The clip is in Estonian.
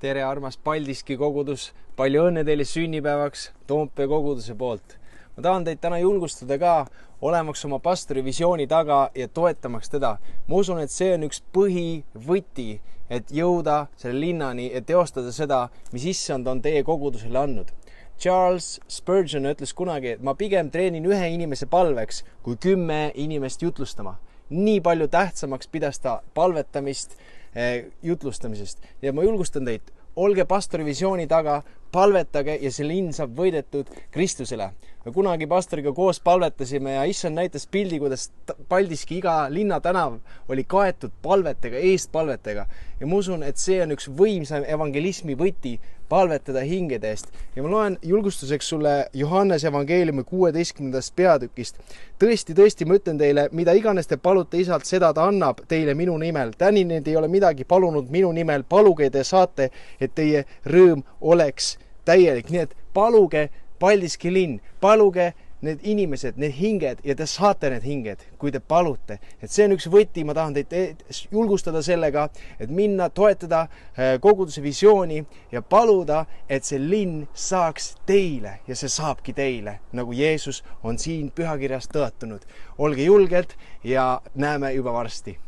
Tere, armas Paldiski kogudus, palju õnne teile sünnipäevaks Toompea koguduse poolt. Ma tahan teid täna julgustada ka olemaks oma pastori visiooni taga ja toetamaks teda. Ma usun, et see on üks põhivõti, et jõuda selle linnani ja teostada seda, mis issand on teie kogudusele andnud. Charles Spurgeon ütles kunagi, et ma pigem treenin 1 inimese palveks kui 10 inimest jutlustama. Nii palju tähtsamaks pidas ta palvetamist jutlustamisest. Ja ma julgustan teid, olge pastori visiooni taga, palvetage ja see linn saab võidetud Kristusele. Me kunagi pastoriga koos palvetasime ja issand näitas pildi, kuidas Paldiski iga linnatanav oli kaetud palvetega, eestpalvetega. Ja ma usun, et see on üks võimsam evangelismi võti palvetada hingede eest. Ja ma loen julgustuseks sulle Johannes evangeeliumi 16. peatükist. Tõesti, ma ütlen teile, mida iganes te palute isalt, seda ta annab teile minu nimel. Tänini ei ole midagi palunud minu nimel, paluge te saate, et teie rõõm oleks täielik. Nii et paluge Paldiski linn, paluge need inimesed, need hinged ja te saate need hinged, kui te palute. Et see on üks võti, ma tahan teid julgustada sellega, et minna toetada koguduse visiooni ja paluda, et see linn saaks teile ja see saabki teile, nagu Jeesus on siin pühakirjas tõotunud. Olge julged ja näeme juba varsti.